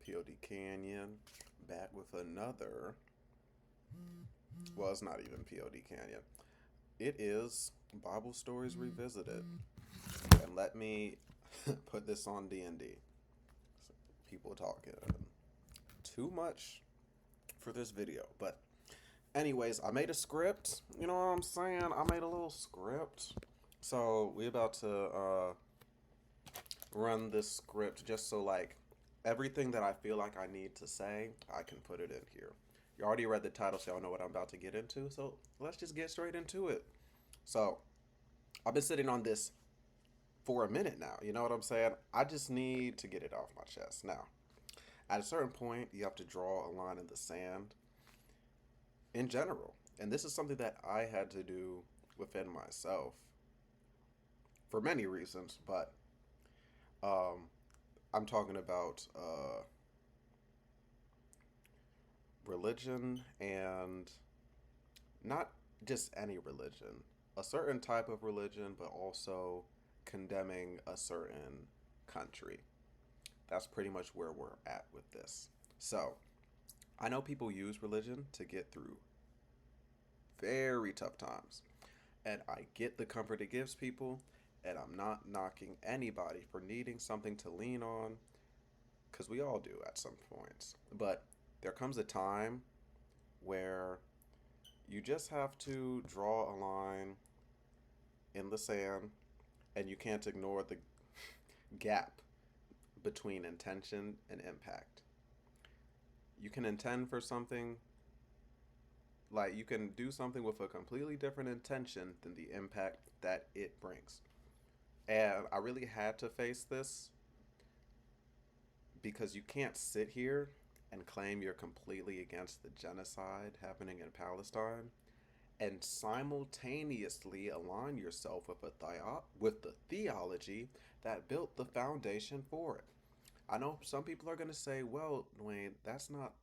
POD Canyon, back with another. Well, it's not even POD Canyon. It is Bible Stories Revisited. And let me put this on D&D. People talking too much for this video. But, anyways, I made a script. You know what I'm saying? I made a little script. So, we about to run this script just so, like, everything that I feel like I need to say, I can put it in here. You already read the title, so y'all know what I'm about to get into. So let's just get straight into it. So I've been sitting on this for a minute now. You know what I'm saying? I just need to get it off my chest. Now, at a certain point, you have to draw a line in the sand in general. And this is something that I had to do within myself for many reasons, but um, I'm talking about religion and not just any religion, a certain type of religion, but also condemning a certain country. That's pretty much where we're at with this. So, I know people use religion to get through very tough times, and I get the comfort it gives people, and I'm not knocking anybody for needing something to lean on, because we all do at some points. But there comes a time where you just have to draw a line in the sand, and you can't ignore the gap between intention and impact. You can intend for something, like you can do something with a completely different intention than the impact that it brings. And I really had to face this because you can't sit here and claim you're completely against the genocide happening in Palestine and simultaneously align yourself with with the theology that built the foundation for it. I know some people are going to say, "Well, Dwayne, that's not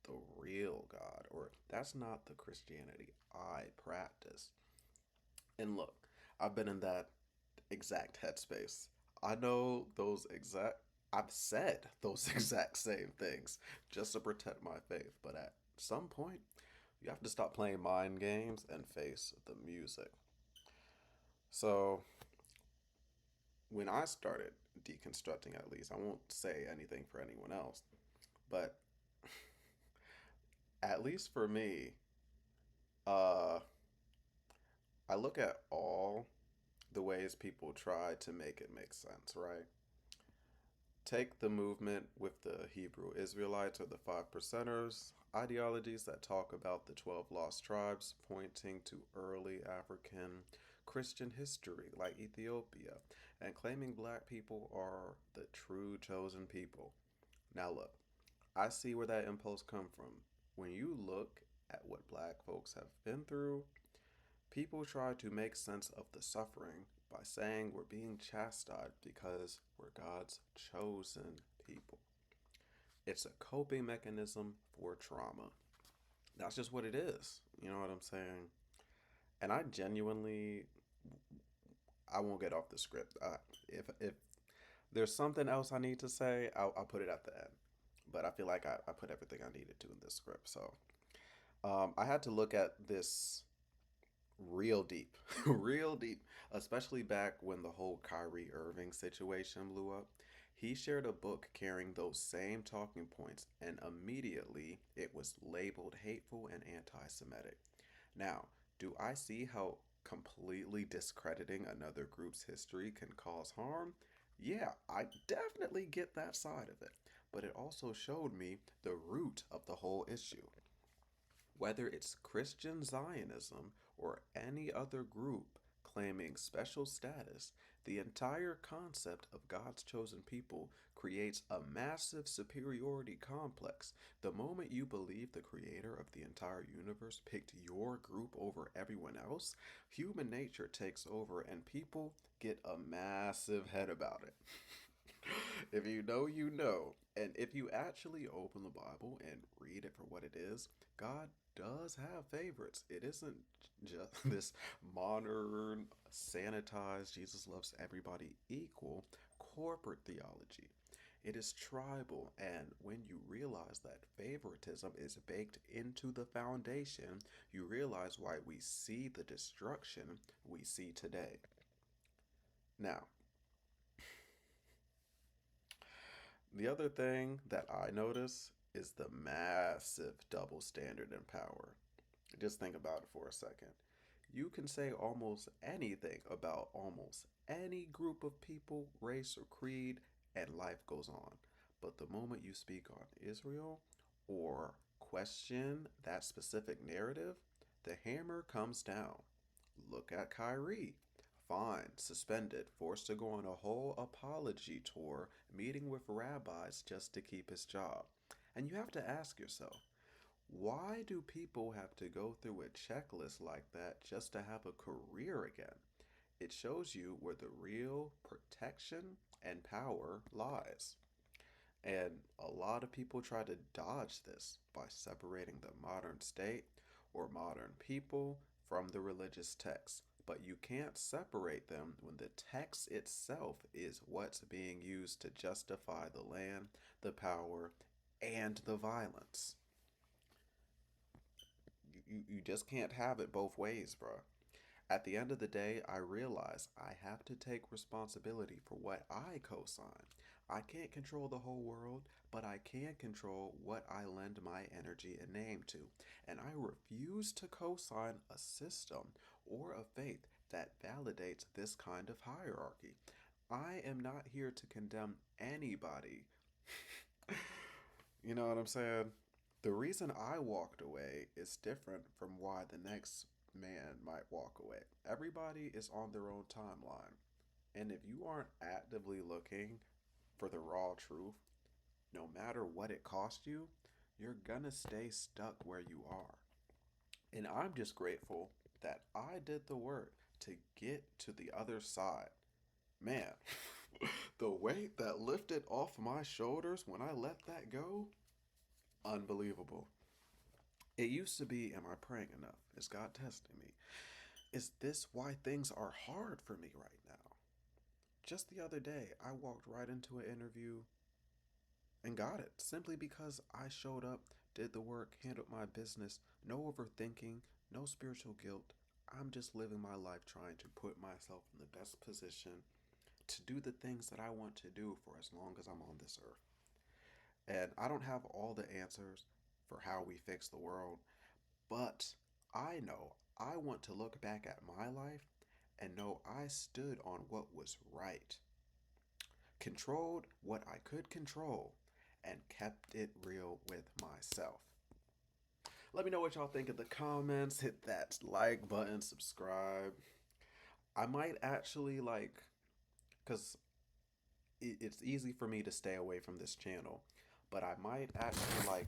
the real God, or that's not the Christianity I practice." And look, I've been in that exact headspace. I know those exact I've said those exact same things just to protect my faith, but at some point, you have to stop playing mind games and face the music. So, when I started deconstructing, at least, I won't say anything for anyone else, but at least for me, uh, I look at all the ways people try to make it make sense, right? Take the movement with the Hebrew Israelites or the Five Percenters, ideologies that talk about the 12 lost tribes, pointing to early African Christian history like Ethiopia, and claiming black people are the true chosen people. Now, look, I see where that impulse come from. When you look at what black folks have been through, people try to make sense of the suffering by saying we're being chastised because we're God's chosen people. It's a coping mechanism for trauma. That's just what it is. You know what I'm saying? And I genuinely, I won't get off the script. If there's something else I need to say, I'll put it at the end. But I feel like I put everything I needed to in this script. So I had to look at this real deep, real deep, especially back when the whole Kyrie Irving situation blew up. He shared a book carrying those same talking points, and immediately it was labeled hateful and anti Semitic. Now, do I see how completely discrediting another group's history can cause harm? Yeah, I definitely get that side of it. But it also showed me the root of the whole issue. Whether it's Christian Zionism or any other group claiming special status, the entire concept of God's chosen people creates a massive superiority complex. The moment you believe the creator of the entire universe picked your group over everyone else, human nature takes over and people get a massive head about it. If you know, you know. And if you actually open the Bible and read it for what it is, God does have favorites. It isn't just this modern, sanitized, Jesus loves everybody equal corporate theology. It is tribal. And when you realize that favoritism is baked into the foundation, you realize why we see the destruction we see today. Now, the other thing that I notice is the massive double standard in power. Just think about it for a second. You can say almost anything about almost any group of people, race, or creed, and life goes on. But the moment you speak on Israel or question that specific narrative, the hammer comes down. Look at Kyrie. Fined, suspended, forced to go on a whole apology tour, meeting with rabbis just to keep his job. And you have to ask yourself, why do people have to go through a checklist like that just to have a career again? It shows you where the real protection and power lies. And a lot of people try to dodge this by separating the modern state or modern people from the religious text. But you can't separate them when the text itself is what's being used to justify the land, the power, and the violence. You just can't have it both ways, bro. At the end of the day, I realize I have to take responsibility for what I co sign. I can't control the whole world, but I can control what I lend my energy and name to. And I refuse to co sign a system or a faith that validates this kind of hierarchy. I am not here to condemn anybody. You know what I'm saying? The reason I walked away is different from why the next man might walk away. Everybody is on their own timeline. And if you aren't actively looking for the raw truth, no matter what it costs you, you're gonna stay stuck where you are. And I'm just grateful that I did the work to get to the other side. Man, the weight that lifted off my shoulders when I let that go, unbelievable. It used to be, am I praying enough? Is God testing me? Is this why things are hard for me right now? Just the other day, I walked right into an interview and got it simply because I showed up, did the work, handled my business, no overthinking, no spiritual guilt. I'm just living my life trying to put myself in the best position to do the things that I want to do for as long as I'm on this earth. And I don't have all the answers for how we fix the world, but I know I want to look back at my life and know I stood on what was right, controlled what I could control, and kept it real with myself. Let me know what y'all think in the comments. Hit that like button, subscribe. I might actually because it's easy for me to stay away from this channel, but I might actually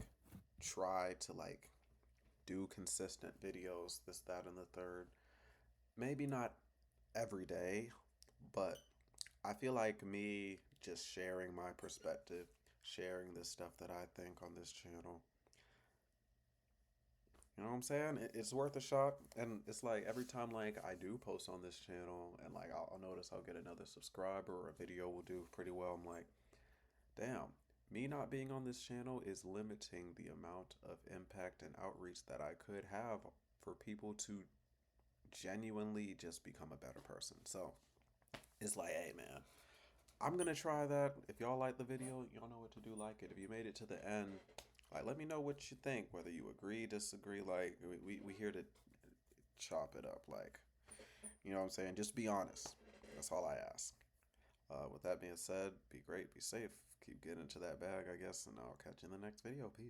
try to do consistent videos, this, that, and the third. Maybe not every day, but I feel like me just sharing my perspective, sharing the stuff that I think on this channel. You know what I'm saying? It's worth a shot, and it's like every time I do post on this channel, and I'll notice I'll get another subscriber or a video will do pretty well. I'm like, damn, me not being on this channel is limiting the amount of impact and outreach that I could have for people to genuinely just become a better person. So it's like, hey man, I'm gonna try that. If y'all like the video, y'all know what to do. Like it. If you made it to the end, let me know what you think. Whether you agree, disagree. We here to chop it up. You know what I'm saying. Just be honest. That's all I ask. With that being said, be great, be safe, keep getting into that bag, I guess, and I'll catch you in the next video. Peace.